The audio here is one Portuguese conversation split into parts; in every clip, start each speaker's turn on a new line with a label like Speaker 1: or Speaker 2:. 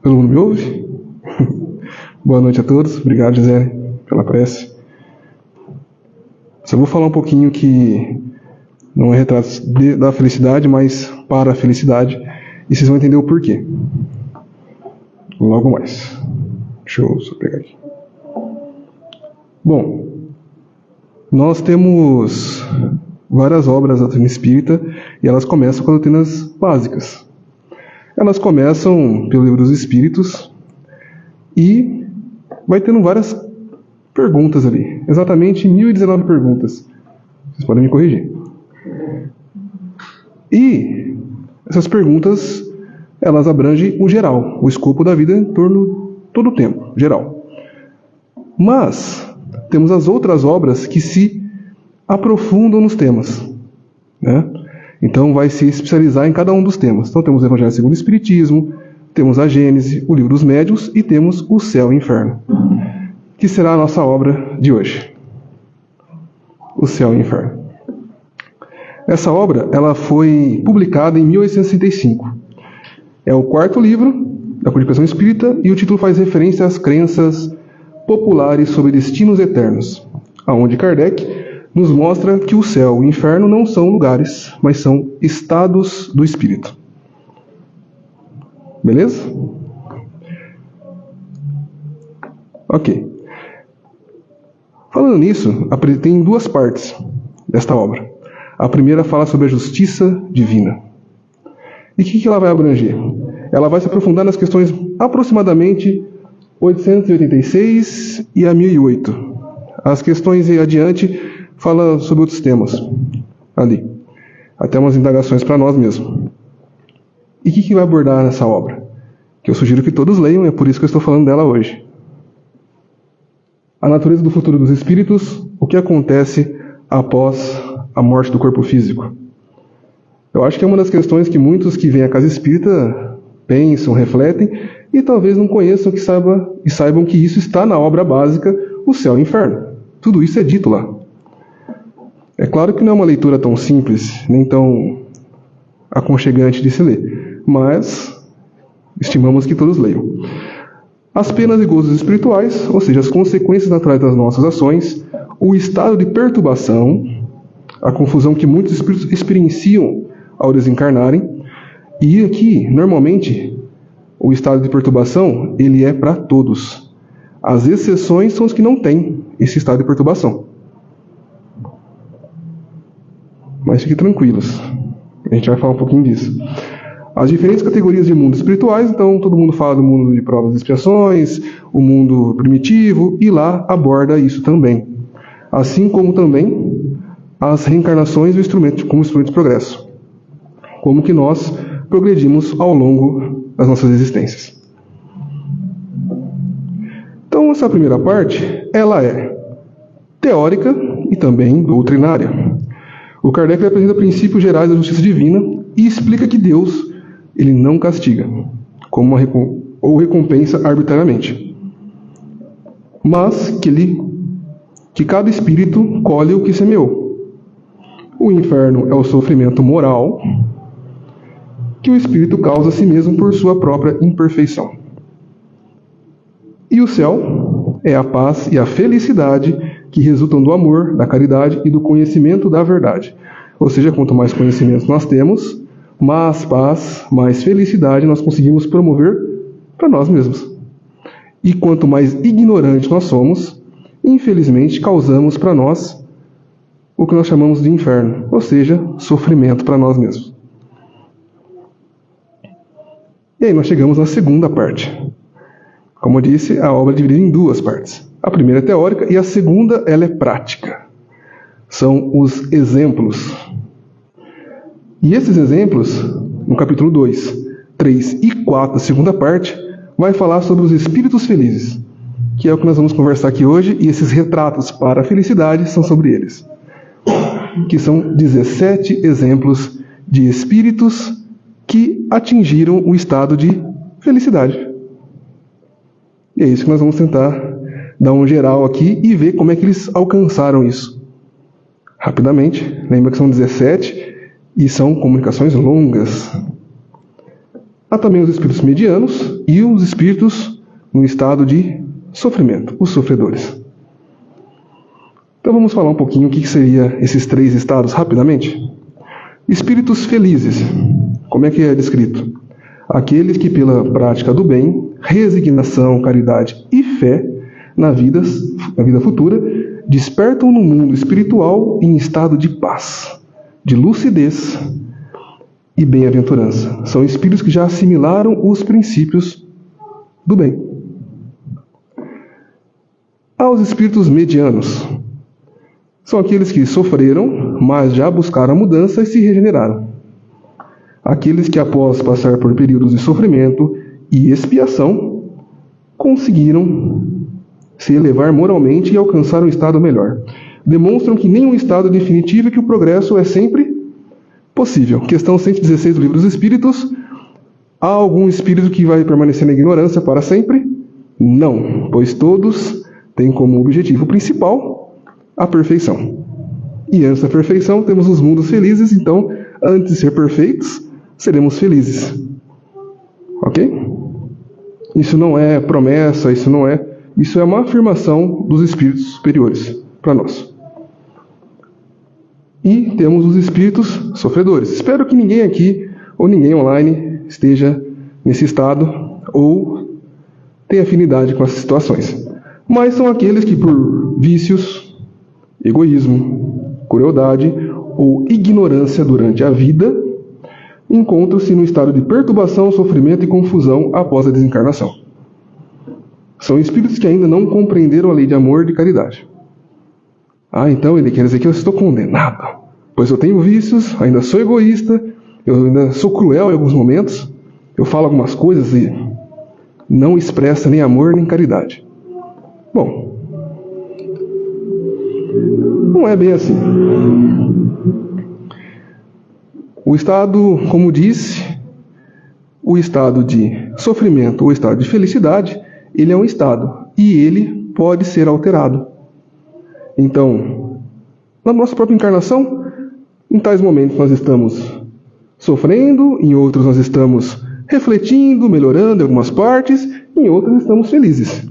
Speaker 1: Todo mundo me ouve? Boa noite a todos. Obrigado, Gisele, pela prece. Só vou falar um pouquinho que não é retrato da felicidade, mas para a felicidade. E vocês vão entender o porquê. Logo mais. Deixa eu só pegar aqui. Bom, nós temos várias obras da doutrina espírita e elas começam com as doutrinas básicas. Elas começam pelo Livro dos Espíritos e vai tendo várias perguntas ali. Exatamente 1019 perguntas. Vocês podem me corrigir. E essas perguntas, elas abrangem o geral, o escopo da vida em torno de todo o tempo, geral. Mas temos as outras obras que se aprofundam nos temas, né? Então vai se especializar em cada um dos temas. Então temos o Evangelho segundo o Espiritismo, temos a Gênese, o Livro dos Médiuns e temos o Céu e o Inferno, que será a nossa obra de hoje. O Céu e o Inferno. Essa obra ela foi publicada em 1865. É o quarto livro da codificação espírita e o título faz referência às crenças populares sobre destinos eternos, aonde Kardec nos mostra que o céu e o inferno não são lugares, mas são estados do espírito. Beleza? Ok. Falando nisso, tem duas partes desta obra. A primeira fala sobre a justiça divina. E o que ela vai abranger? Ela vai se aprofundar nas questões aproximadamente 886 e a 1008. As questões adiante fala sobre outros temas ali. Até umas indagações para nós mesmos. E o que vai abordar nessa obra? Que eu sugiro que todos leiam, é por isso que eu estou falando dela hoje. A natureza do futuro dos espíritos, o que acontece após a morte do corpo físico. Eu acho que é uma das questões que muitos que vêm à casa espírita pensam, refletem e talvez não conheçam e saibam que isso está na obra básica, o Céu e o Inferno. Tudo isso é dito lá. É claro que não é uma leitura tão simples, nem tão aconchegante de se ler, mas estimamos que todos leiam. As penas e gozos espirituais, ou seja, as consequências naturais das nossas ações, o estado de perturbação, a confusão que muitos espíritos experienciam ao desencarnarem, e aqui, normalmente, o estado de perturbação, ele é para todos. As exceções são os que não têm esse estado de perturbação. Mas fiquem tranquilos, a gente vai falar um pouquinho disso. As diferentes categorias de mundos espirituais, então todo mundo fala do mundo de provas e expiações, o mundo primitivo, e lá aborda isso também. Assim como também as reencarnações como instrumento de progresso. Como que nós progredimos ao longo das nossas existências. Então essa primeira parte, ela é teórica e também doutrinária. O Kardec apresenta princípios gerais da justiça divina e explica que Deus ele não castiga ou recompensa arbitrariamente, mas que cada espírito colhe o que semeou. O inferno é o sofrimento moral que o espírito causa a si mesmo por sua própria imperfeição. E o céu é a paz e a felicidade que resultam do amor, da caridade e do conhecimento da verdade. Ou seja, quanto mais conhecimento nós temos, mais paz, mais felicidade nós conseguimos promover para nós mesmos. E quanto mais ignorantes nós somos, infelizmente causamos para nós o que nós chamamos de inferno, ou seja, sofrimento para nós mesmos. E aí nós chegamos na segunda parte. Como eu disse, a obra é dividida em duas partes. A primeira é teórica e a segunda ela é prática. São os exemplos. E esses exemplos, no capítulo 2, 3 e 4, a segunda parte, vai falar sobre os espíritos felizes, que é o que nós vamos conversar aqui hoje, e esses retratos para a felicidade são sobre eles. Que são 17 exemplos de espíritos que atingiram o estado de felicidade. E é isso que nós vamos tentar dar um geral aqui e ver como é que eles alcançaram isso. Rapidamente, lembra que são 17 e são comunicações longas. Há também os espíritos medianos e os espíritos no estado de sofrimento, os sofredores. Então vamos falar um pouquinho o que seria esses 3 estados rapidamente. Espíritos felizes, como é que é descrito? Aqueles que pela prática do bem, resignação, caridade e fé na vida futura, despertam no mundo espiritual em estado de paz, de lucidez e bem-aventurança. São espíritos que já assimilaram os princípios do bem. Há os espíritos medianos. São aqueles que sofreram, mas já buscaram a mudança e se regeneraram. Aqueles que, após passar por períodos de sofrimento e expiação, conseguiram se elevar moralmente e alcançar um estado melhor. Demonstram que nenhum estado é definitivo e que o progresso é sempre possível. Questão 116 do Livro dos Espíritos. Há algum espírito que vai permanecer na ignorância para sempre? Não, pois todos têm como objetivo principal a perfeição. E antes da perfeição temos os mundos felizes, então, antes de ser perfeitos, seremos felizes. Ok? Isso não é promessa, isso é uma afirmação dos espíritos superiores para nós. E temos os espíritos sofredores. Espero que ninguém aqui ou ninguém online esteja nesse estado ou tenha afinidade com essas situações. Mas são aqueles que por vícios, egoísmo, crueldade ou ignorância durante a vida encontram-se no estado de perturbação, sofrimento e confusão após a desencarnação. São espíritos que ainda não compreenderam a lei de amor e de caridade. Então ele quer dizer que eu estou condenado, pois eu tenho vícios, ainda sou egoísta, eu ainda sou cruel em alguns momentos, eu falo algumas coisas e não expressa nem amor nem caridade. Bom, não é bem assim. O estado, como disse, o estado de sofrimento ou estado de felicidade, ele é um estado e ele pode ser alterado. Então, na nossa própria encarnação, em tais momentos nós estamos sofrendo, em outros nós estamos refletindo, melhorando em algumas partes, em outras estamos felizes.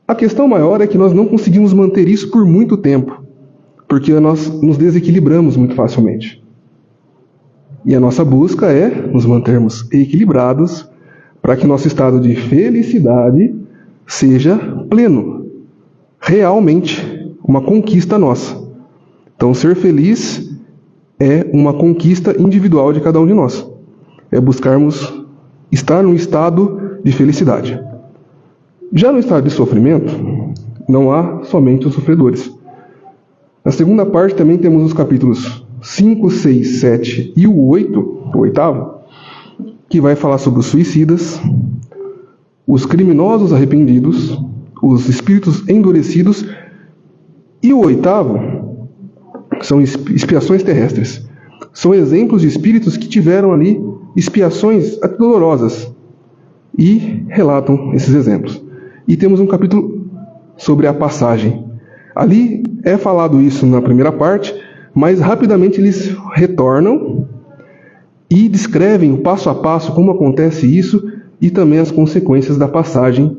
Speaker 1: A questão maior é que nós não conseguimos manter isso por muito tempo, porque nós nos desequilibramos muito facilmente. E a nossa busca é nos mantermos equilibrados para que nosso estado de felicidade seja pleno, realmente uma conquista nossa. Então, ser feliz é uma conquista individual de cada um de nós. É buscarmos estar num estado de felicidade. Já no estado de sofrimento, não há somente os sofredores. Na segunda parte também temos os capítulos 5, 6, 7 e o 8, o oitavo, que vai falar sobre os suicidas, os criminosos arrependidos, os espíritos endurecidos, e o oitavo são expiações terrestres. São exemplos de espíritos que tiveram ali expiações dolorosas e relatam esses exemplos. E temos um capítulo sobre a passagem. Ali é falado isso na primeira parte, mas rapidamente eles retornam e descrevem o passo a passo como acontece isso e também as consequências da passagem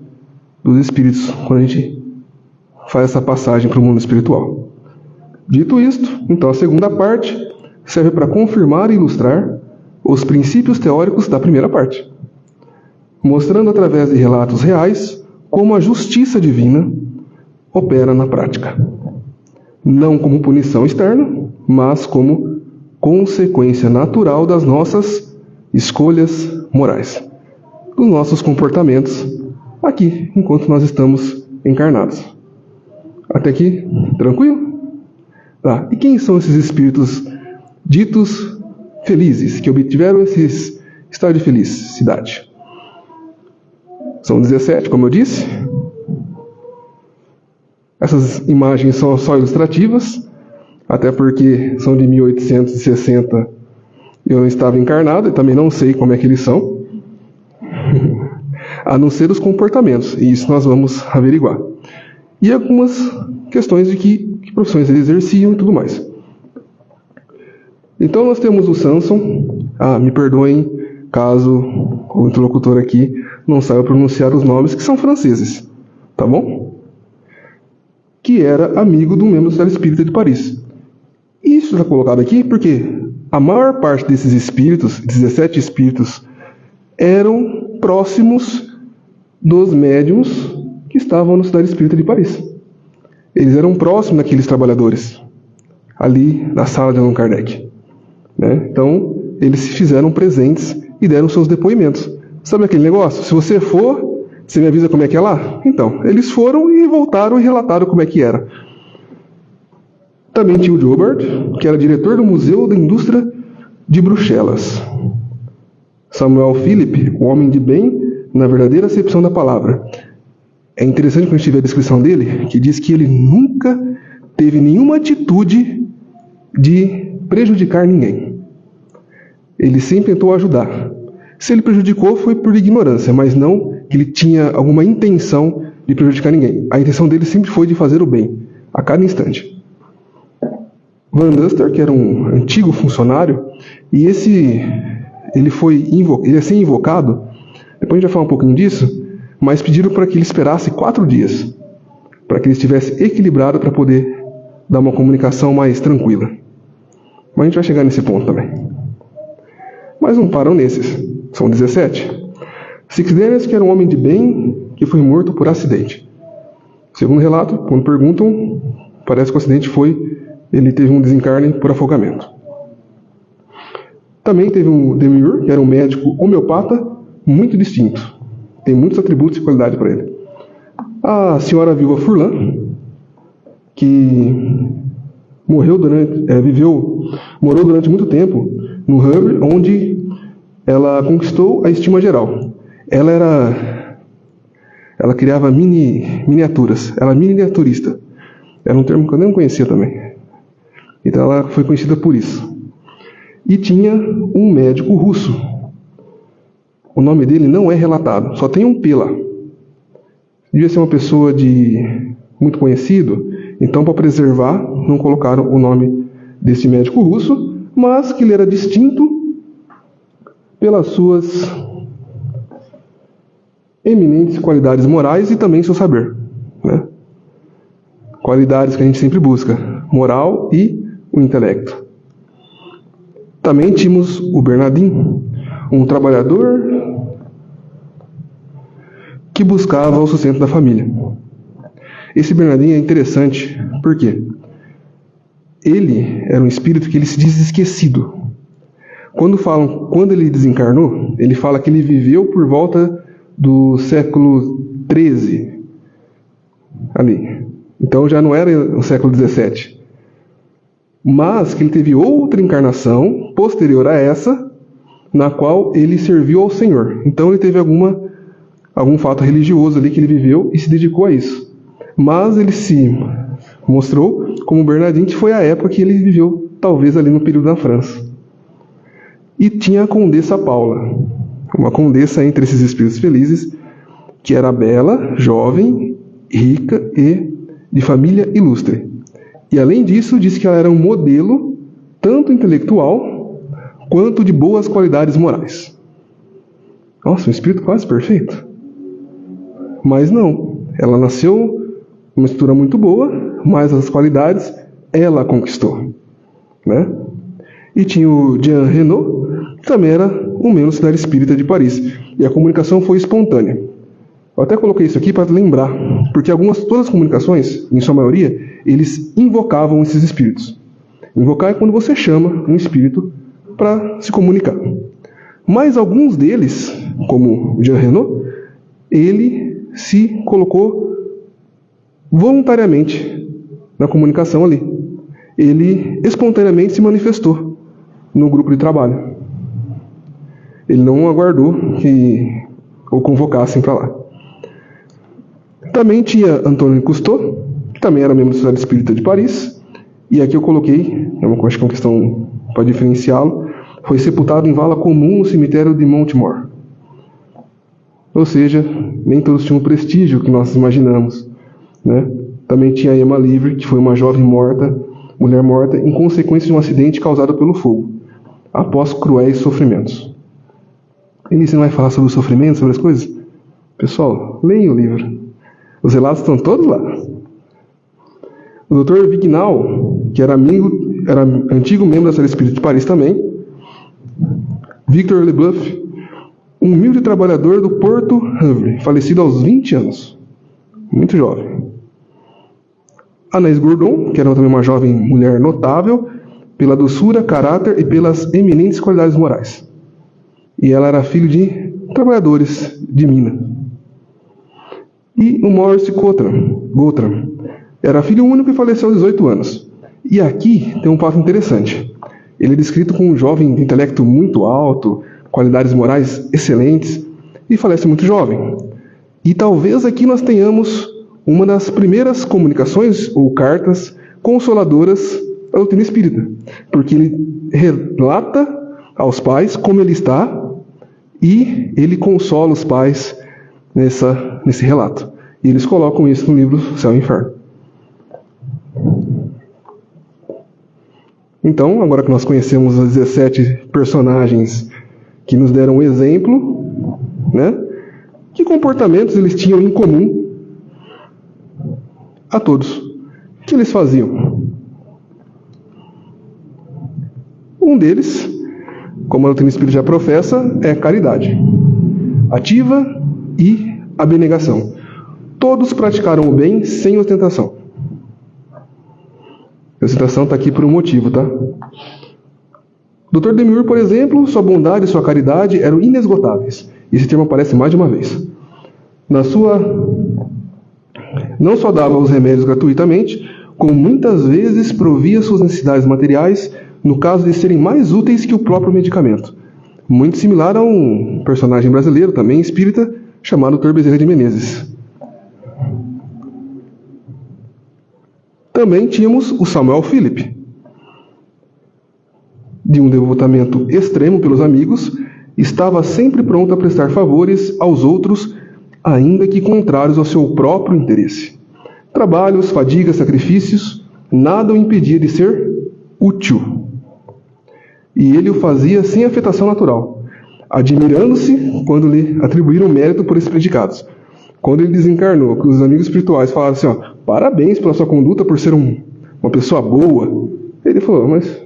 Speaker 1: dos espíritos quando a gente faz essa passagem para o mundo espiritual. Dito isto, então a segunda parte serve para confirmar e ilustrar os princípios teóricos da primeira parte, mostrando através de relatos reais como a justiça divina opera na prática. Não como punição externa, mas como consequência natural das nossas escolhas morais, dos nossos comportamentos aqui, enquanto nós estamos encarnados. Até aqui, tranquilo? Tá. E quem são esses espíritos ditos felizes, que obtiveram esse estado de felicidade? São 17, como eu disse. Essas imagens são só ilustrativas, até porque são de 1860 e eu não estava encarnado e também não sei como é que eles são, a não ser os comportamentos, e isso nós vamos averiguar. E algumas questões de que profissões eles exerciam e tudo mais. Então nós temos o Samson, me perdoem caso o interlocutor aqui não saiba pronunciar os nomes, que são franceses, tá bom? Que era amigo do membro da Sociedade Espírita de Paris. Isso está colocado aqui porque a maior parte desses espíritos, 17 espíritos, eram próximos dos médiuns que estavam na Sociedade Espírita de Paris. Eles eram próximos daqueles trabalhadores, ali na sala de Allan Kardec, né? Então, eles se fizeram presentes e deram seus depoimentos. Sabe aquele negócio? Se você for, você me avisa como é que é lá? Então, eles foram e voltaram e relataram como é que era. Também tinha o Joubert, que era diretor do Museu da Indústria de Bruxelas. Samuel Philippe, o homem de bem, na verdadeira acepção da palavra. É interessante quando a gente vê a descrição dele, que diz que ele nunca teve nenhuma atitude de prejudicar ninguém. Ele sempre tentou ajudar. Se ele prejudicou, foi por ignorância, mas não que ele tinha alguma intenção de prejudicar ninguém. A intenção dele sempre foi de fazer o bem, a cada instante. Van Duster, que era um antigo funcionário, e ele ia ser invocado, depois a gente vai falar um pouquinho disso, mas pediram para que ele esperasse 4 dias, para que ele estivesse equilibrado para poder dar uma comunicação mais tranquila. Mas a gente vai chegar nesse ponto também. Mas não param nesses, são 17. Six Daniels, que era um homem de bem, que foi morto por acidente. Segundo relato, quando perguntam, parece que o acidente ele teve um desencarne por afogamento. Também teve um Demure, que era um médico homeopata muito distinto. Tem muitos atributos e qualidade para ele. A senhora viúva Furlan, que morou durante muito tempo no Havre, onde ela conquistou a estima geral. Ela criava miniaturas, ela era miniaturista. Era um termo que eu nem conhecia também. Então ela foi conhecida por isso. E tinha um médico russo. O nome dele não é relatado, só tem um P lá. Devia ser uma pessoa muito conhecido, então para preservar não colocaram o nome desse médico russo, mas que ele era distinto pelas suas eminentes qualidades morais e também seu saber, né? Qualidades que a gente sempre busca, moral e o intelecto. Também tínhamos o Bernardin, um trabalhador que buscava o sustento da família. Esse Bernardin é interessante, porque ele era um espírito que ele se diz esquecido. Quando ele desencarnou, ele fala que ele viveu por volta do século XIII, ali. Então já não era o século XVII. Mas que ele teve outra encarnação posterior a essa, na qual ele serviu ao Senhor. Então ele teve algum fato religioso ali que ele viveu e se dedicou a isso. Mas ele se mostrou como Bernardin, que foi a época que ele viveu, talvez ali no período da França. E tinha a Condessa Paula, uma condessa entre esses espíritos felizes, que era bela, jovem, rica e de família ilustre. E além disso, disse que ela era um modelo tanto intelectual quanto de boas qualidades morais. Nossa, um espírito quase perfeito. Mas não, ela nasceu uma estrutura muito boa, mas as qualidades ela conquistou, né? E tinha o Jean Renaud, que também era um membro da Sociedade Espírita de Paris. E a comunicação foi espontânea. Eu até coloquei isso aqui para lembrar, porque todas as comunicações, em sua maioria, eles invocavam esses espíritos. Invocar é quando você chama um espírito para se comunicar. Mas alguns deles, como o Jean Renaud, ele se colocou voluntariamente na comunicação ali. Ele espontaneamente se manifestou no grupo de trabalho. Ele não aguardou que o convocassem para lá. Também tinha Antônio Cousteau, que também era membro da Sociedade Espírita de Paris, e aqui eu coloquei, acho que é uma questão para diferenciá-lo, foi sepultado em vala comum no cemitério de Montemor. Ou seja, nem todos tinham o prestígio que nós imaginamos, né? Também tinha a Emma Livre, que foi uma jovem mulher morta, em consequência de um acidente causado pelo fogo, após cruéis sofrimentos. Ele não vai falar sobre o sofrimento, sobre as coisas? Pessoal, leiam o livro. Os relatos estão todos lá. O Dr. Vignal, que era antigo membro da Série Espírita de Paris também. Victor Leboeuf, um humilde trabalhador do Porto Havre, falecido aos 20 anos. Muito jovem. Anaïs Gourdon, que era também uma jovem mulher notável, pela doçura, caráter e pelas eminentes qualidades morais. E ela era filha de trabalhadores de mina. E o Maurice Gautran era filho único e faleceu aos 18 anos. E aqui tem um fato interessante. Ele é descrito como um jovem de intelecto muito alto, qualidades morais excelentes, e falece muito jovem. E talvez aqui nós tenhamos uma das primeiras comunicações ou cartas consoladoras da doutrina espírita, porque ele relata aos pais como ele está e ele consola os pais nesse relato. E eles colocam isso no livro Céu e Inferno. Então, agora que nós conhecemos os 17 personagens que nos deram um exemplo, né? Que comportamentos eles tinham em comum a todos? O que eles faziam? Um deles, como a doutrina espírita já professa, é a caridade ativa e abnegação. Todos praticaram o bem sem ostentação. A ostentação está aqui por um motivo, tá? Dr. Demiurge, por exemplo, sua bondade e sua caridade eram inesgotáveis. Esse termo aparece mais de uma vez. Não só dava os remédios gratuitamente, como muitas vezes provia suas necessidades materiais, no caso de serem mais úteis que o próprio medicamento. Muito similar a um personagem brasileiro, também espírita, chamado Dr. Bezerra de Menezes. Também tínhamos o Samuel Philip, de um devotamento extremo pelos amigos, estava sempre pronto a prestar favores aos outros, ainda que contrários ao seu próprio interesse. Trabalhos, fadigas, sacrifícios, nada o impedia de ser útil. E ele o fazia sem afetação natural, admirando-se quando lhe atribuíram mérito por esses predicados. Quando ele desencarnou, que os amigos espirituais falaram assim, parabéns pela sua conduta por ser uma pessoa boa. Ele falou, mas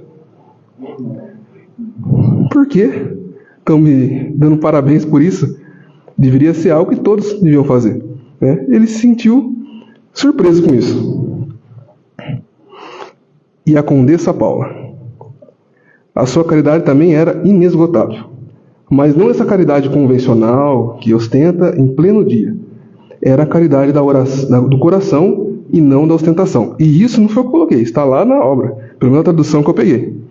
Speaker 1: por que estão me dando parabéns por isso? Deveria ser algo que todos deviam fazer. Né? Ele se sentiu surpreso com isso. E a Condessa Paula. A sua caridade também era inesgotável. Mas não essa caridade convencional que ostenta em pleno dia. Era a caridade do coração e não da ostentação. E isso não foi eu que coloquei, está lá na obra, pelo menos na tradução que eu peguei.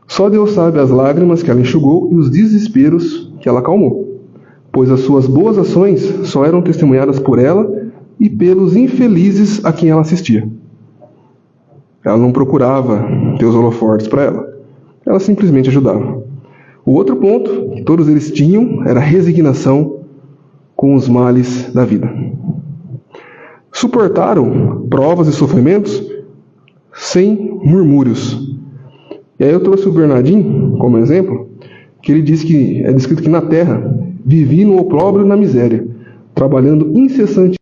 Speaker 1: Só Deus sabe as lágrimas que ela enxugou e os desesperos que ela acalmou, pois as suas boas ações só eram testemunhadas por ela e pelos infelizes a quem ela assistia. Ela não procurava ter os holofortes para ela simplesmente ajudava. O outro ponto que todos eles tinham era a resignação com os males da vida. Suportaram provas e sofrimentos sem murmúrios. E aí eu trouxe o Bernardinho como exemplo, que ele diz que é descrito que na terra vivia no opróbrio e na miséria, trabalhando incessantemente.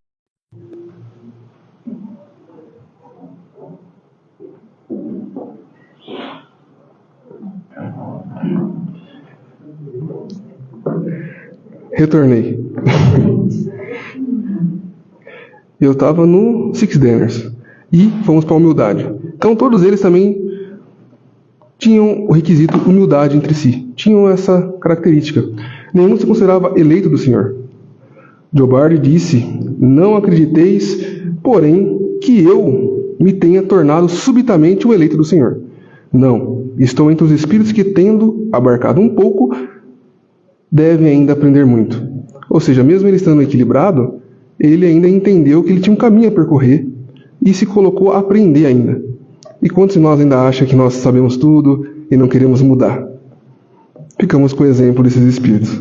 Speaker 1: Retornei. Eu estava no Six Denners e fomos para a humildade. Então todos eles também tinham o requisito humildade entre si. Tinham essa característica. Nenhum se considerava eleito do Senhor. Jobardi disse, não acrediteis, porém, que eu me tenha tornado subitamente o eleito do Senhor. Não, estou entre os espíritos que, tendo abarcado um pouco, devem ainda aprender muito. Ou seja, mesmo ele estando equilibrado, ele ainda entendeu que ele tinha um caminho a percorrer e se colocou a aprender ainda. E quantos de nós ainda acham que nós sabemos tudo e não queremos mudar? Ficamos com o exemplo desses espíritos.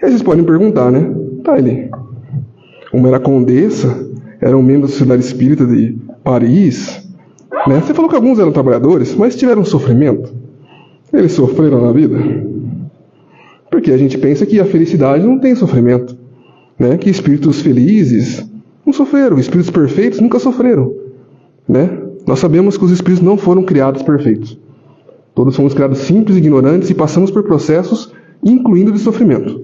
Speaker 1: E aí vocês podem perguntar, né? Uma era condessa, era um membro da Sociedade Espírita de Paris, né? Você falou que alguns eram trabalhadores, mas tiveram sofrimento. Eles sofreram na vida? Porque a gente pensa que a felicidade não tem sofrimento, né? Que espíritos felizes não sofreram, espíritos perfeitos nunca sofreram, né? Nós sabemos que os espíritos não foram criados perfeitos. Todos fomos criados simples, ignorantes e passamos por processos, incluindo de sofrimento.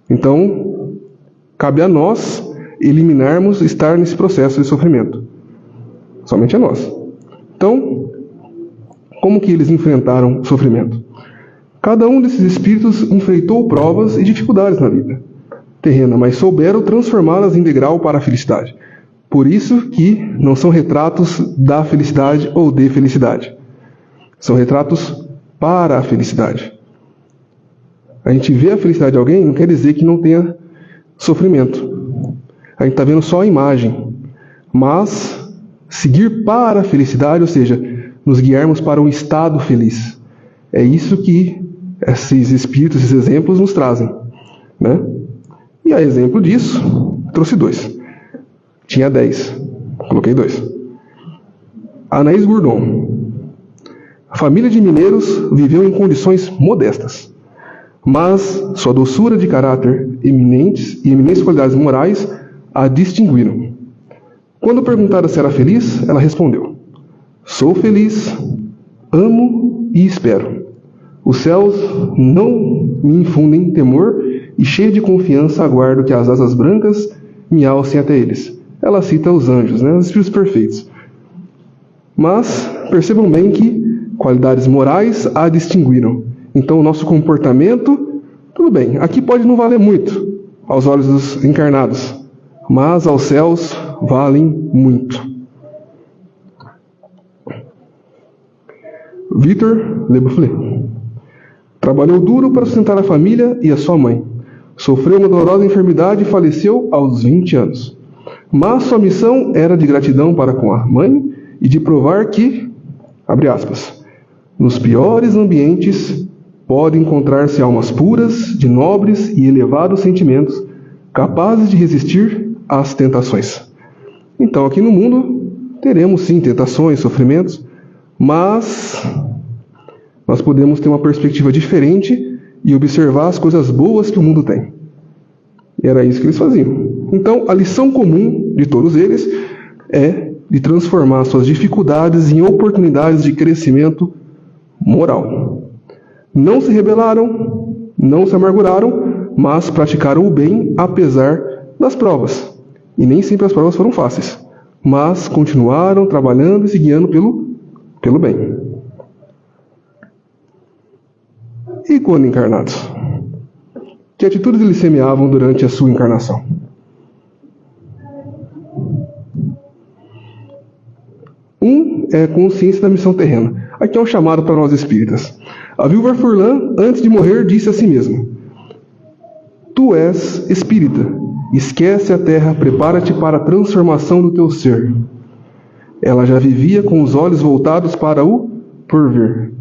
Speaker 1: Então, cabe a nós eliminarmos estar nesse processo de sofrimento. Somente a nós. Então, como que eles enfrentaram o sofrimento? Cada um desses espíritos enfrentou provas e dificuldades na vida terrena, mas souberam transformá-las em degrau para a felicidade. Por isso que não são retratos da felicidade ou de felicidade. São retratos para a felicidade. A gente vê a felicidade de alguém não quer dizer que não tenha sofrimento. A gente está vendo só a imagem. Mas seguir para a felicidade, ou seja, nos guiarmos para um estado feliz. É isso que esses espíritos, esses exemplos nos trazem, né? E a exemplo disso, trouxe 2. Tinha 10, coloquei 2. Anaís Gourdon. A família de mineiros viveu em condições modestas, mas sua doçura de caráter e eminentes qualidades morais a distinguiram. Quando perguntada se era feliz, ela respondeu: sou feliz, amo e espero. Os céus não me infundem temor e, cheio de confiança, aguardo que as asas brancas me alcem até eles. Ela cita os anjos, né, os espíritos perfeitos. Mas percebam bem que qualidades morais a distinguiram. Então o nosso comportamento, tudo bem, aqui pode não valer muito aos olhos dos encarnados, mas aos céus valem muito. Victor Le Boufflet. Trabalhou duro para sustentar a família e a sua mãe. Sofreu uma dolorosa enfermidade e faleceu aos 20 anos. Mas sua missão era de gratidão para com a mãe e de provar que, abre aspas, nos piores ambientes podem encontrar-se almas puras, de nobres e elevados sentimentos, capazes de resistir às tentações. Então, aqui no mundo, teremos sim tentações, sofrimentos, mas nós podemos ter uma perspectiva diferente e observar as coisas boas que o mundo tem. E era isso que eles faziam. Então, a lição comum de todos eles é de transformar suas dificuldades em oportunidades de crescimento moral. Não se rebelaram, não se amarguraram, mas praticaram o bem apesar das provas. E nem sempre as provas foram fáceis, mas continuaram trabalhando e se guiando pelo bem. E quando encarnados? Que atitudes eles semeavam durante a sua encarnação? É consciência da missão terrena. Aqui é um chamado para nós espíritas. A viúva Furlan, antes de morrer, disse a si mesma: tu és espírita, esquece a terra, prepara-te para a transformação do teu ser. Ela já vivia com os olhos voltados para o porvir,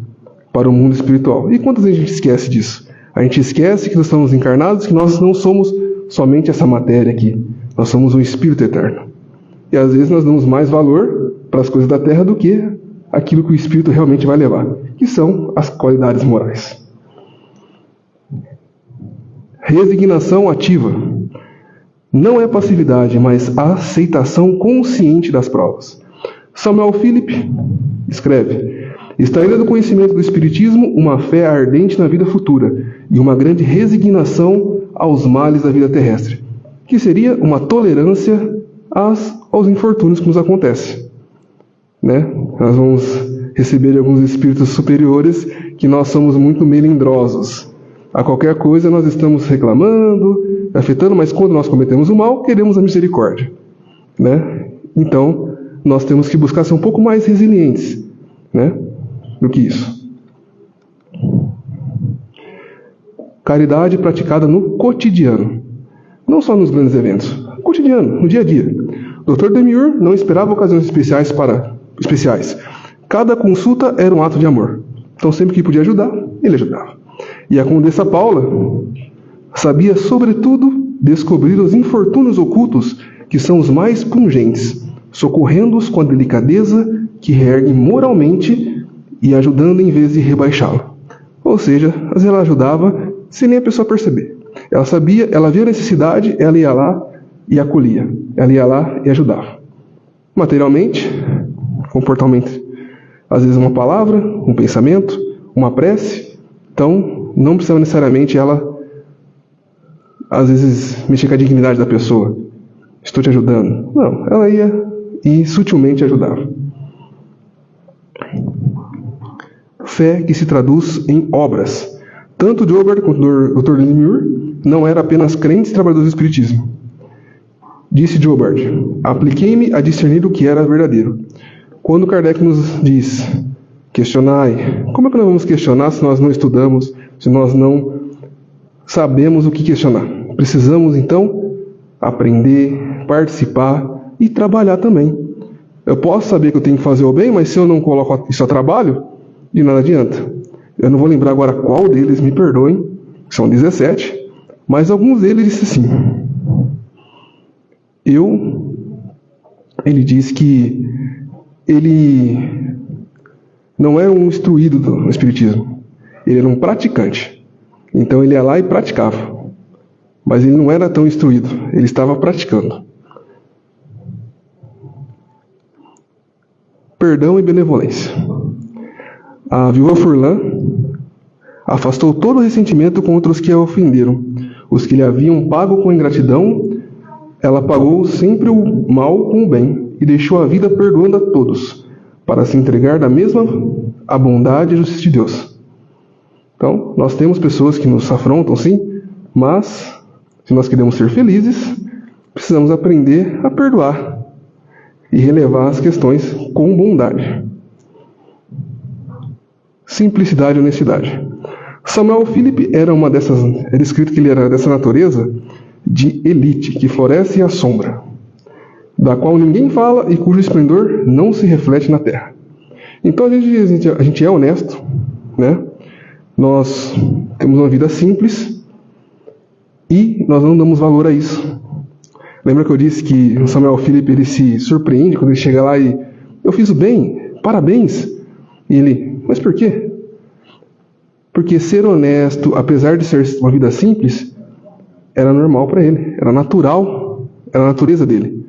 Speaker 1: para o mundo espiritual. E quantas vezes a gente esquece disso? A gente esquece que nós estamos encarnados, que nós não somos somente essa matéria aqui. Nós somos um espírito eterno. E às vezes nós damos mais valor para as coisas da terra do que aquilo que o espírito realmente vai levar, que são as qualidades morais. Resignação ativa. Não é passividade, mas a aceitação consciente das provas. Samuel Philip escreve: extraída do conhecimento do Espiritismo uma fé ardente na vida futura e uma grande resignação aos males da vida terrestre, que seria uma tolerância aos infortúnios que nos acontecem. Né? Nós vamos receber de alguns espíritos superiores que nós somos muito melindrosos. A qualquer coisa nós estamos reclamando, afetando, mas quando nós cometemos o mal, queremos a misericórdia. Né? Então, nós temos que buscar ser um pouco mais resilientes, né, do que isso. Caridade praticada no cotidiano. Não só nos grandes eventos. Cotidiano, no dia a dia. Dr. Demiurge não esperava ocasiões especiais. Cada consulta era um ato de amor. Então, sempre que podia ajudar, ele ajudava. E a Condessa Paula sabia, sobretudo, descobrir os infortúnios ocultos, que são os mais pungentes, socorrendo-os com a delicadeza que reergue moralmente e ajudando em vez de rebaixá-lo. Ou seja, ela ajudava sem nem a pessoa perceber. Ela sabia, ela via a necessidade, ela ia lá e acolhia. Ela ia lá e ajudava. Materialmente, comportalmente, às vezes uma palavra, um pensamento, uma prece. Então, não precisava necessariamente ela, às vezes, mexer com a dignidade da pessoa. Estou te ajudando. Não, ela ia e sutilmente ajudava. Fé que se traduz em obras. Tanto Joubert quanto o Dr. Lemur não eram apenas crentes e trabalhadores do Espiritismo. Disse Joubert: apliquei-me a discernir o que era verdadeiro. Quando Kardec nos diz, questionai, como é que nós vamos questionar se nós não estudamos, se nós não sabemos o que questionar? Precisamos, então, aprender, participar e trabalhar também. Eu posso saber que eu tenho que fazer o bem, mas se eu não coloco isso a trabalho, de nada adianta. Eu não vou lembrar agora qual deles, me perdoem, são 17, mas alguns deles disse assim. Ele diz que ele não era um instruído do Espiritismo, ele era um praticante. Então ele ia lá e praticava, mas ele não era tão instruído, ele estava praticando. Perdão e benevolência. A viúva Furlan afastou todo o ressentimento contra os que a ofenderam. Os que lhe haviam pago com ingratidão, ela pagou sempre o mal com o bem e deixou a vida perdoando a todos, para se entregar da mesma à bondade e justiça de Deus. Então, nós temos pessoas que nos afrontam, sim, mas se nós queremos ser felizes, precisamos aprender a perdoar e relevar as questões com bondade. Simplicidade e honestidade. Samuel Philip era escrito que ele era dessa natureza de elite, que floresce à sombra, da qual ninguém fala e cujo esplendor não se reflete na terra. Então a gente é honesto, né? Nós temos uma vida simples e nós não damos valor a isso. Lembra que eu disse que o Samuel Philip ele se surpreende quando ele chega lá e eu fiz o bem, parabéns. E ele, mas por quê? Porque ser honesto, apesar de ser uma vida simples, era normal para ele, era natural, era a natureza dele.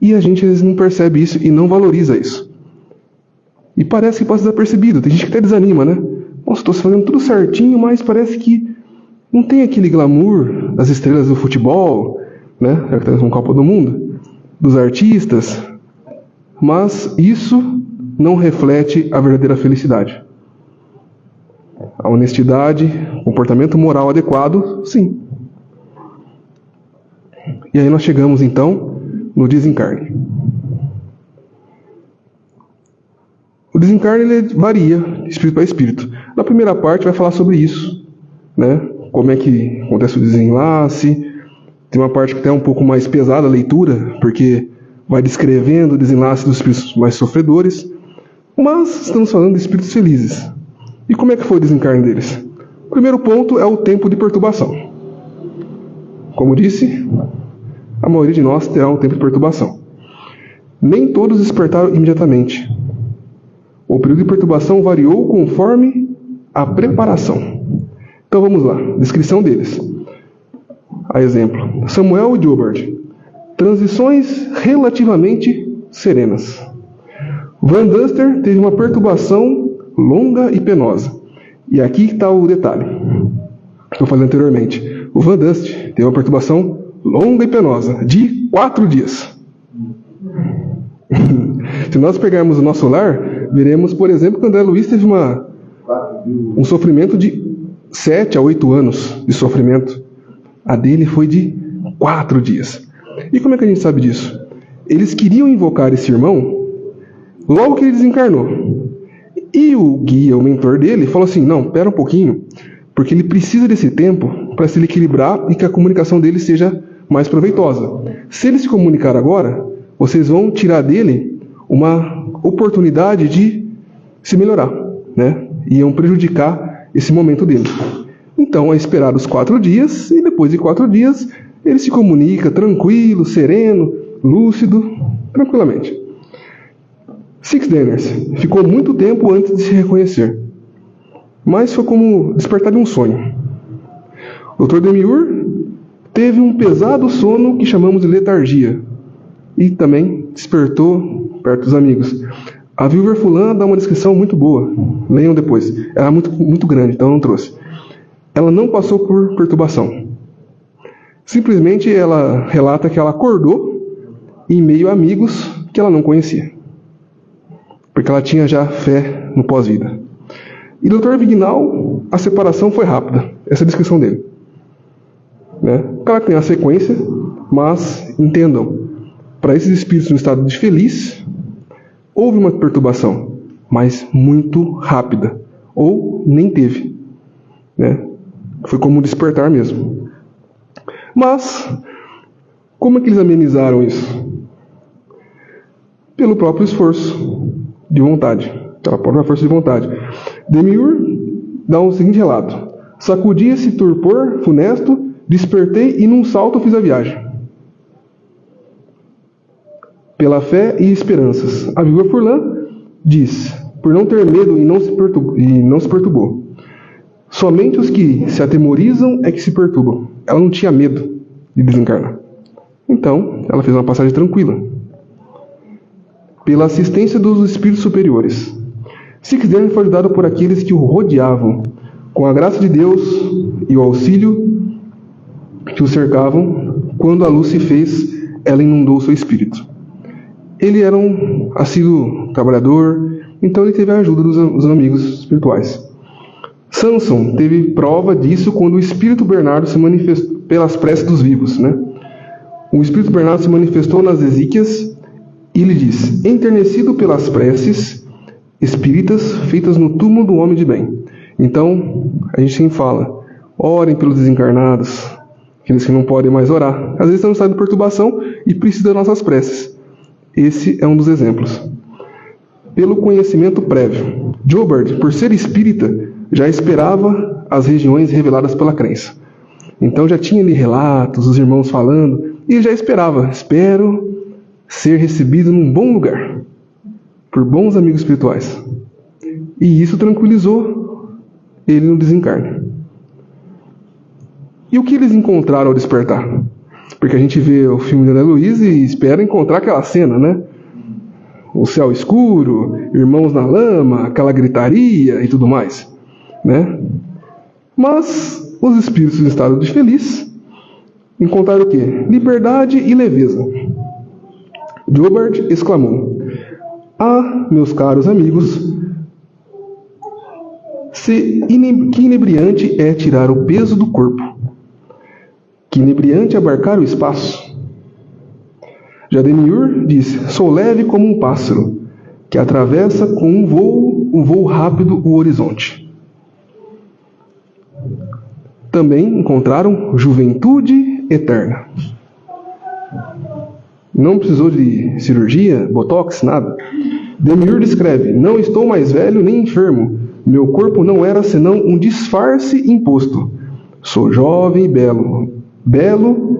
Speaker 1: E a gente às vezes não percebe isso e não valoriza isso. E parece que passa desapercebido, tem gente que até desanima, né? Nossa, estou fazendo tudo certinho, mas parece que não tem aquele glamour das estrelas do futebol, né? Já que estamos com Copa do Mundo, dos artistas. Mas isso não reflete a verdadeira felicidade. A honestidade, comportamento moral adequado, sim. E aí nós chegamos, então, no desencarne. O desencarne ele varia de espírito para espírito. Na primeira parte vai falar sobre isso, né? Como é que acontece o desenlace. Tem uma parte que até é um pouco mais pesada a leitura, porque vai descrevendo o desenlace dos espíritos mais sofredores. Mas estamos falando de espíritos felizes. E como é que foi o desencarne deles? O primeiro ponto é o tempo de perturbação. Como disse, a maioria de nós terá um tempo de perturbação. Nem todos despertaram imediatamente. O período de perturbação variou conforme a preparação. Então vamos lá, descrição deles. A exemplo, Samuel e Joubert. Transições relativamente serenas. Van Duster teve uma perturbação longa e penosa. E aqui está o detalhe. Estou falando anteriormente. O Van Duster teve uma perturbação longa e penosa, de 4 dias. Se nós pegarmos o nosso lar, veremos, por exemplo, que André Luiz teve um sofrimento de 7 a 8 anos de sofrimento. A dele foi de 4 dias. E como é que a gente sabe disso? Eles queriam invocar esse irmão logo que ele desencarnou. E o guia, o mentor dele, falou assim, não, pera um pouquinho, porque ele precisa desse tempo para se equilibrar e que a comunicação dele seja mais proveitosa. Se ele se comunicar agora, vocês vão tirar dele uma oportunidade de se melhorar, né? E iam prejudicar esse momento dele. Então, é esperar os 4 dias, e depois de 4 dias, ele se comunica tranquilo, sereno, lúcido, tranquilamente. Six Denners ficou muito tempo antes de se reconhecer, mas foi como despertar de um sonho. Dr. Demiurge teve um pesado sono que chamamos de letargia e também despertou perto dos amigos. A Viúva Fulana dá uma descrição muito boa, leiam depois. Ela é muito grande, então eu não trouxe. Ela não passou por perturbação. Simplesmente ela relata que ela acordou em meio a amigos que ela não conhecia, porque ela tinha já fé no pós-vida. E Dr. Vignal, a separação foi rápida. Essa é a descrição dele. Claro que tem a sequência, mas entendam, para esses espíritos no estado de feliz, houve uma perturbação, mas muito rápida, ou nem teve. Foi como um despertar mesmo. Mas, como é que eles amenizaram isso? Pelo próprio esforço de vontade, pela própria força de vontade. Demiurge dá o seguinte relato: sacudi esse torpor funesto, despertei e num salto fiz a viagem. Pela fé e esperanças. A Viúva Furlan diz, por não ter medo e não se perturbou. Somente os que se atemorizam é que se perturbam. Ela não tinha medo de desencarnar. Então, ela fez uma passagem tranquila. Pela assistência dos espíritos superiores. Sixdene foi ajudado por aqueles que o rodeavam, com a graça de Deus e o auxílio que o cercavam. Quando a luz se fez, ela inundou o seu espírito. Ele era um assíduo trabalhador, então ele teve a ajuda dos amigos espirituais. Samson teve prova disso quando o Espírito Bernardo se manifestou pelas preces dos vivos. O Espírito Bernardo se manifestou nas Ezequias e lhe diz: enternecido pelas preces espíritas feitas no túmulo do homem de bem. Então, a gente sempre fala, orem pelos desencarnados, aqueles que não podem mais orar. Às vezes estão em estado de perturbação e precisam das nossas preces. Esse é um dos exemplos. Pelo conhecimento prévio. Joubert, por ser espírita, já esperava as regiões reveladas pela crença. Então já tinha ali relatos, os irmãos falando, e ele já esperava. Espero ser recebido num bom lugar, por bons amigos espirituais. E isso tranquilizou ele no desencarne. E o que eles encontraram ao despertar? Porque a gente vê o filme de Ana Luísa e espera encontrar aquela cena, O céu escuro, irmãos na lama, aquela gritaria e tudo mais, Mas os espíritos em estado de feliz encontraram o quê? Liberdade e leveza. Joubert exclamou: ah, meus caros amigos, que inebriante é tirar o peso do corpo, que inebriante é abarcar o espaço. Já Demiurge disse: sou leve como um pássaro, que atravessa com um voo rápido o horizonte. Também encontraram juventude eterna. Não precisou de cirurgia, botox, nada. Demiurge escreve: não estou mais velho nem enfermo. Meu corpo não era senão um disfarce imposto. Sou jovem e belo. Belo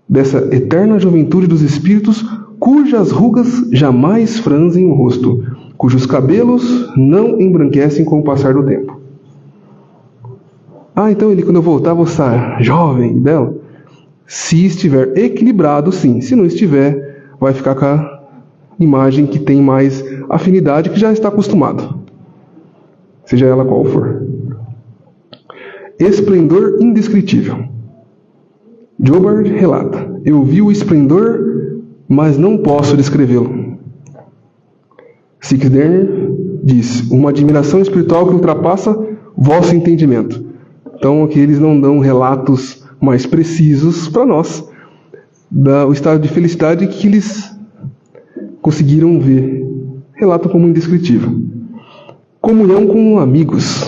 Speaker 1: dessa eterna juventude dos espíritos, cujas rugas jamais franzem o rosto, cujos cabelos não embranquecem com o passar do tempo. Ah, então ele, quando eu voltar, vou estar jovem e belo? Se estiver equilibrado, sim. Se não estiver, vai ficar com a imagem que tem mais afinidade, que já está acostumado, seja ela qual for. Esplendor indescritível. Joubert relata: eu vi o esplendor, mas não posso descrevê-lo. Sixdene diz: uma admiração espiritual que ultrapassa vosso entendimento. Então aqui eles não dão relatos mais precisos para nós do estado de felicidade que eles conseguiram ver. Relato como indescritível. Comunhão com amigos.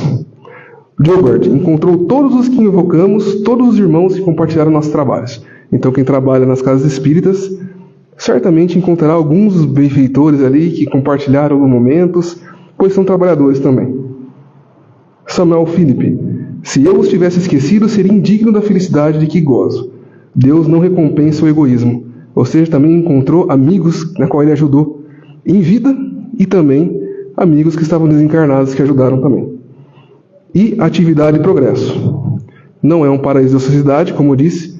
Speaker 1: Joubert encontrou todos os que invocamos, todos os irmãos que compartilharam nossos trabalhos. Então quem trabalha nas casas espíritas certamente encontrará alguns benfeitores ali que compartilharam alguns momentos, pois são trabalhadores também. Samuel Philippe: se eu os tivesse esquecido, seria indigno da felicidade de que gozo. Deus não recompensa o egoísmo. Ou seja, também encontrou amigos na qual ele ajudou em vida e também amigos que estavam desencarnados que ajudaram também. E atividade e progresso. não é um paraíso da sociedade, como eu disse,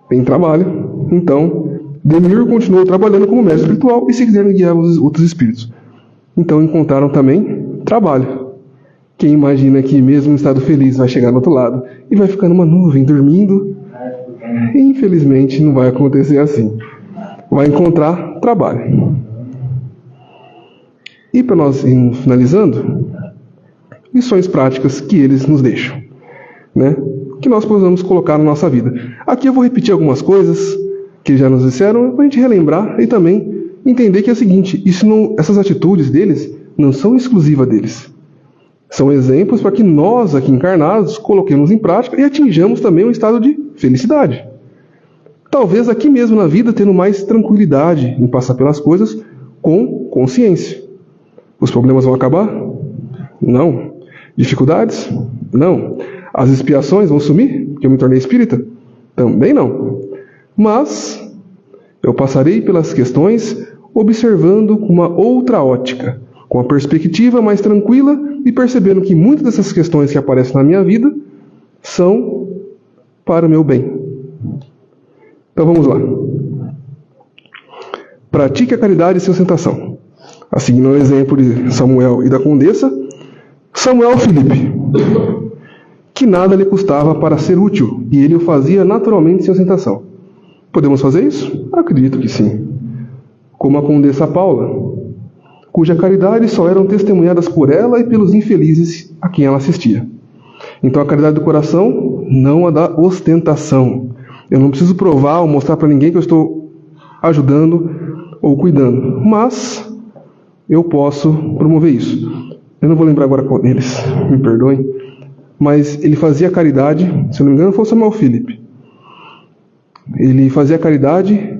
Speaker 1: tem trabalho. Então, Demiurgo continuou trabalhando como mestre espiritual e se quiser guiar os outros espíritos. Então, encontraram também trabalho. Quem imagina que mesmo em estado feliz vai chegar no outro lado e vai ficar numa nuvem dormindo, infelizmente não vai acontecer assim. Vai encontrar trabalho. E para nós ir finalizando, lições práticas que eles nos deixam, né? Que nós possamos colocar na nossa vida. Aqui eu vou repetir algumas coisas que já nos disseram para a gente relembrar e também entender que é o seguinte, essas atitudes deles não são exclusivas deles. São exemplos para que nós, aqui encarnados, coloquemos em prática e atinjamos também um estado de felicidade. Talvez aqui mesmo na vida, tendo mais tranquilidade em passar pelas coisas com consciência. Os problemas vão acabar? Não. Dificuldades? Não. As expiações vão sumir, porque eu me tornei espírita? Também não. Mas eu passarei pelas questões observando com uma outra ótica, com a perspectiva mais tranquila e percebendo que muitas dessas questões que aparecem na minha vida são para o meu bem. Então vamos lá. Pratique a caridade sem ostentação. A seguir no exemplo de Samuel e da condessa, Samuel Felipe, que nada lhe custava para ser útil, e ele o fazia naturalmente sem ostentação. Podemos fazer isso? Acredito que sim. Como a condessa Paula, cuja caridade só eram testemunhadas por ela e pelos infelizes a quem ela assistia. Então a caridade do coração, não a da ostentação. Eu não preciso provar ou mostrar para ninguém que eu estou ajudando ou cuidando, mas eu posso promover isso. Eu não vou lembrar agora qual deles, me perdoem, mas ele fazia caridade, se eu não me engano foi o Samuel Felipe. Ele fazia caridade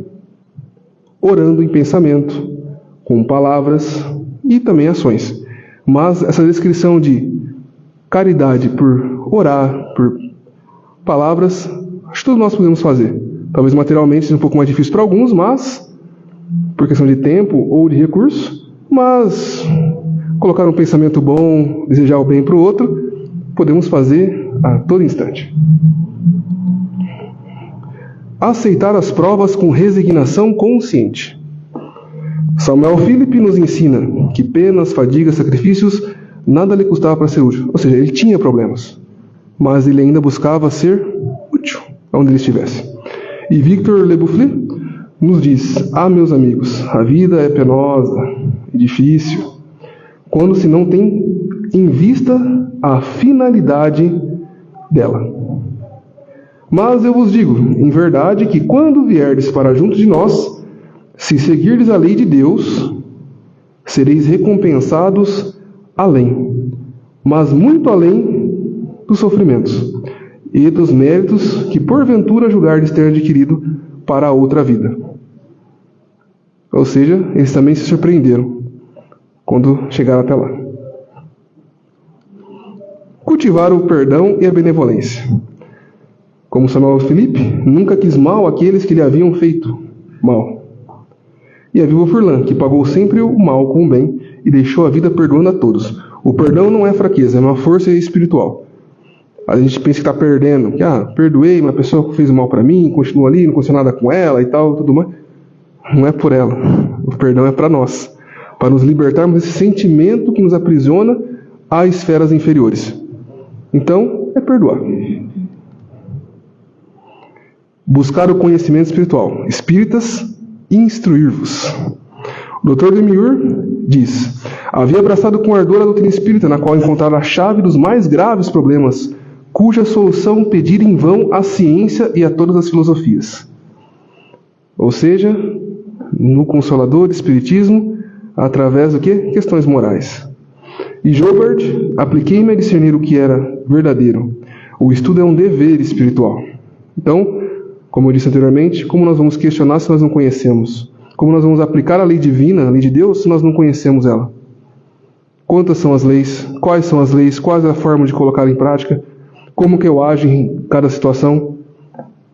Speaker 1: orando em pensamento, com palavras e também ações. Mas essa descrição de caridade por orar, por palavras, acho que todos nós podemos fazer. Talvez materialmente seja um pouco mais difícil para alguns, mas por questão de tempo ou de recurso, mas colocar um pensamento bom, desejar o bem para o outro, podemos fazer a todo instante. Aceitar as provas com resignação consciente. Samuel Felipe nos ensina que penas, fadigas, sacrifícios, nada lhe custava para ser útil. Ou seja, ele tinha problemas, mas ele ainda buscava ser útil, onde ele estivesse. E Victor Le Bouffly nos diz: meus amigos, a vida é penosa e difícil, quando se não tem em vista a finalidade dela. Mas eu vos digo, em verdade, que quando vierdes para junto de nós, se seguirdes a lei de Deus, sereis recompensados além, mas muito além dos sofrimentos e dos méritos que porventura julgardes ter adquirido para a outra vida. Ou seja, eles também se surpreenderam quando chegaram até lá. Cultivar o perdão e a benevolência. Como Samuel Felipe, nunca quis mal àqueles que lhe haviam feito mal. E a viúva Furlan, que pagou sempre o mal com o bem e deixou a vida perdoando a todos. O perdão não é fraqueza, é uma força espiritual. A gente pensa que está perdendo, que perdoei uma pessoa que fez mal para mim, continua ali, não aconteceu nada com ela e tal, tudo mais. Não é por ela. O perdão é para nós, para nos libertarmos desse sentimento que nos aprisiona a esferas inferiores. Então, é perdoar. Buscar o conhecimento espiritual. Espíritas, instruir-vos. O Dr. Demiurgo diz: havia abraçado com ardor a doutrina espírita, na qual encontrara a chave dos mais graves problemas, cuja solução pedir em vão à ciência e a todas as filosofias. Ou seja, no Consolador Espiritismo, através do quê? Questões morais. E Joubert: apliquei-me a discernir o que era verdadeiro. O estudo é um dever espiritual. Então, como eu disse anteriormente, como nós vamos questionar se nós não conhecemos? Como nós vamos aplicar a lei divina, a lei de Deus, se nós não conhecemos ela? Quantas são as leis? Quais são as leis? Qual é a forma de colocar em prática? Como que eu ajo em cada situação?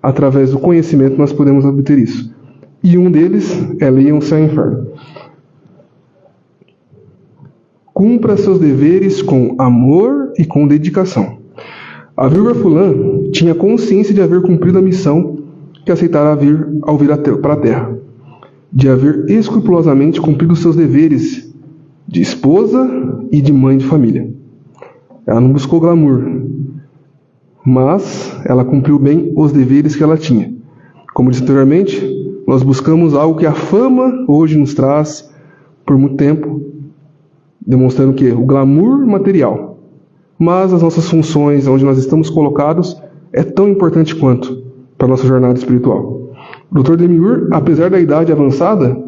Speaker 1: Através do conhecimento nós podemos obter isso. E um deles é leiam Céu e Inferno. Cumpra seus deveres com amor e com dedicação. A viúva fulã tinha consciência de haver cumprido a missão que aceitara ao vir para a terra, de haver escrupulosamente cumprido seus deveres de esposa e de mãe de família. Ela não buscou glamour, mas ela cumpriu bem os deveres que ela tinha. Como disse anteriormente, nós buscamos algo que a fama hoje nos traz por muito tempo, demonstrando que o glamour material. Mas as nossas funções, onde nós estamos colocados, é tão importante quanto para a nossa jornada espiritual. O Dr. Demiurge, apesar da idade avançada,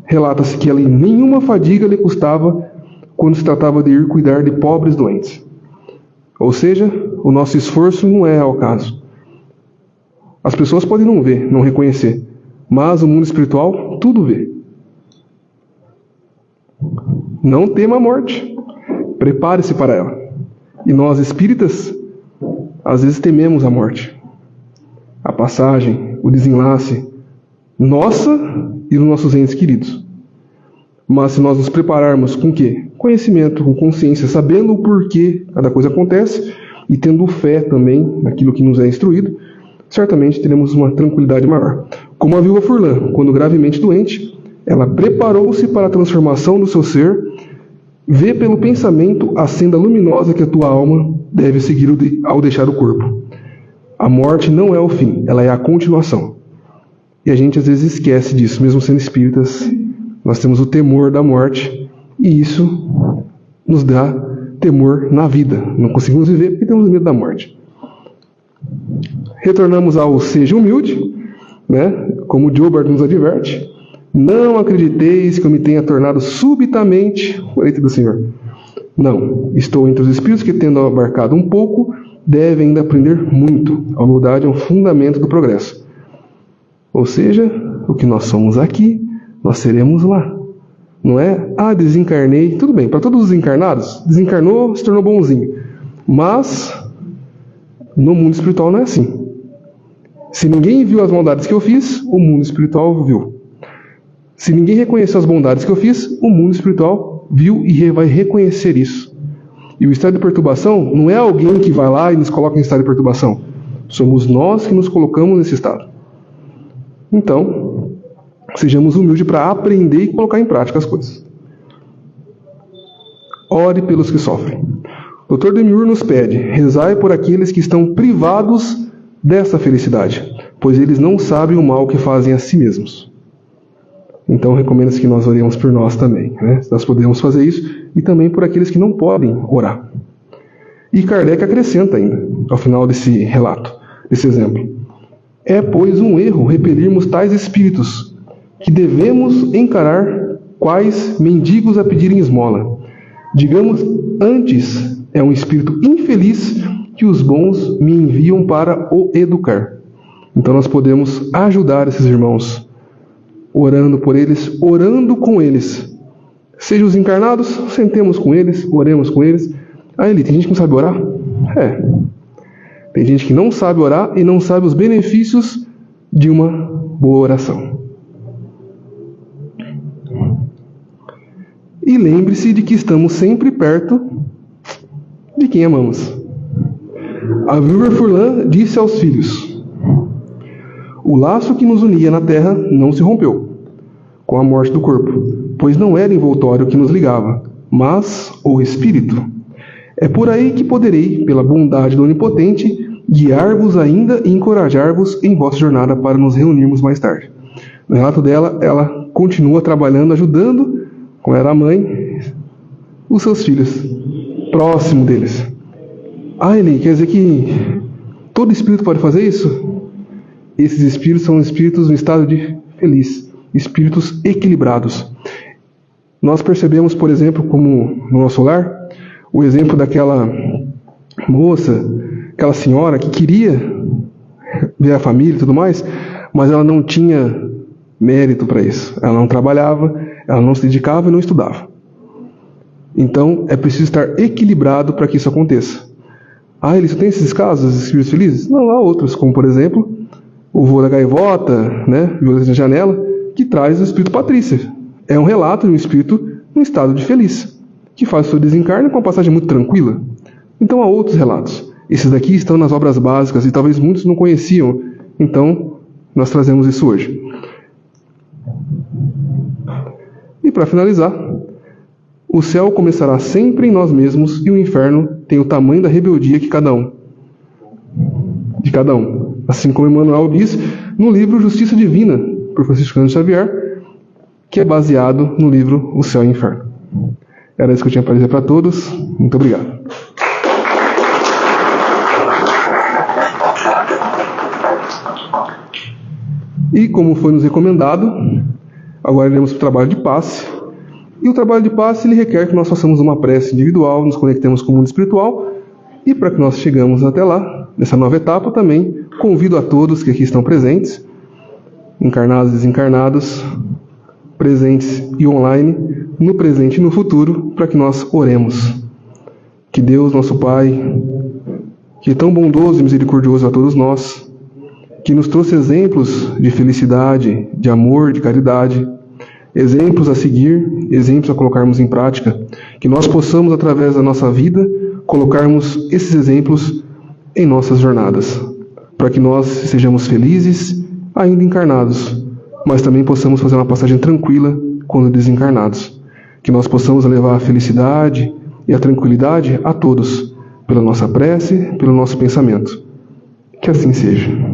Speaker 1: relata-se que nenhuma fadiga lhe custava quando se tratava de ir cuidar de pobres doentes. Ou seja, o nosso esforço não é ao caso. As pessoas podem não ver, não reconhecer, mas o mundo espiritual tudo vê. Não tema a morte, prepare-se para ela. E nós espíritas, às vezes tememos a morte, a passagem, o desenlace nossa e dos nossos entes queridos. Mas se nós nos prepararmos com o quê? Conhecimento, com consciência, sabendo o porquê cada coisa acontece e tendo fé também naquilo que nos é instruído, certamente teremos uma tranquilidade maior. Como a viúva Furlan, quando gravemente doente, ela preparou-se para a transformação do seu ser, vê pelo pensamento a senda luminosa que a tua alma deve seguir ao deixar o corpo. A morte não é o fim, ela é a continuação. E a gente às vezes esquece disso, mesmo sendo espíritas, nós temos o temor da morte, e isso nos dá temor na vida. Não conseguimos viver porque temos medo da morte. Retornamos ao seja humilde, né? Como o Joubert nos adverte. Não acrediteis que eu me tenha tornado subitamente o eleito do Senhor. Não, estou entre os espíritos que, tendo abarcado um pouco, devem ainda aprender muito. A humildade é um fundamento do progresso. Ou seja, o que nós somos aqui, nós seremos lá. Não é, desencarnei. Tudo bem, para todos os encarnados, desencarnou, se tornou bonzinho. Mas, no mundo espiritual não é assim. Se ninguém viu as bondades que eu fiz, o mundo espiritual viu. Se ninguém reconheceu as bondades que eu fiz, o mundo espiritual viu e vai reconhecer isso. E o estado de perturbação não é alguém que vai lá e nos coloca em estado de perturbação. Somos nós que nos colocamos nesse estado. Então, sejamos humildes para aprender e colocar em prática as coisas. Ore pelos que sofrem. O Dr. Demiurge nos pede, rezai por aqueles que estão privados dessa felicidade, pois eles não sabem o mal que fazem a si mesmos. Então, recomenda-se que nós oremos por nós também, né? Nós podemos fazer isso, e também por aqueles que não podem orar. E Kardec acrescenta ainda, ao final desse relato, desse exemplo. É, pois, um erro repelirmos tais espíritos, que devemos encarar quais mendigos a pedirem esmola. Digamos, antes, é um espírito infeliz que os bons me enviam para o educar. Então nós podemos ajudar esses irmãos, orando por eles, orando com eles. Seja os encarnados, sentemos com eles, oremos com eles. Tem gente que não sabe orar? Tem gente que não sabe orar e não sabe os benefícios de uma boa oração. E lembre-se de que estamos sempre perto de quem amamos. A viúva Furlan disse aos filhos: o laço que nos unia na terra não se rompeu com a morte do corpo, pois não era envoltório que nos ligava, mas o espírito. É por aí que poderei, pela bondade do Onipotente, guiar-vos ainda e encorajar-vos em vossa jornada para nos reunirmos mais tarde. No relato dela, ela continua trabalhando, ajudando, como era a mãe, os seus filhos, próximo deles. Eli, quer dizer que todo espírito pode fazer isso? Esses espíritos são espíritos em estado de feliz, espíritos equilibrados. Nós percebemos, por exemplo, como no nosso lar, o exemplo daquela moça, aquela senhora que queria ver a família e tudo mais, mas ela não tinha mérito para isso. Ela não trabalhava, ela não se dedicava e não estudava. Então, é preciso estar equilibrado para que isso aconteça. Eles têm esses casos, esses espíritos felizes? Não, há outros, como por exemplo, o voo da gaivota, né, Violeta na Janela, que traz o espírito Patrícia. É um relato de um espírito em estado de feliz, que faz o seu desencarne com uma passagem muito tranquila. Então há outros relatos. Esses daqui estão nas obras básicas e talvez muitos não conheciam, então nós trazemos isso hoje. E para finalizar, o céu começará sempre em nós mesmos e o inferno tem o tamanho da rebeldia de cada um. Assim como Emmanuel diz no livro Justiça Divina, por Francisco Cândido Xavier, que é baseado no livro O Céu e o Inferno. Era isso que eu tinha para dizer para todos. Muito obrigado. E como foi nos recomendado, agora iremos para o trabalho de passe. E o trabalho de passe ele requer que nós façamos uma prece individual, nos conectemos com o mundo espiritual. E para que nós chegamos até lá, nessa nova etapa também, convido a todos que aqui estão presentes, encarnados e desencarnados, presentes e online, no presente e no futuro, para que nós oremos. Que Deus, nosso Pai, que é tão bondoso e misericordioso a todos nós, que nos trouxe exemplos de felicidade, de amor, de caridade, exemplos a seguir, exemplos a colocarmos em prática, que nós possamos, através da nossa vida, colocarmos esses exemplos em nossas jornadas, para que nós sejamos felizes, ainda encarnados, mas também possamos fazer uma passagem tranquila quando desencarnados, que nós possamos levar a felicidade e a tranquilidade a todos, pela nossa prece, pelo nosso pensamento. Que assim seja.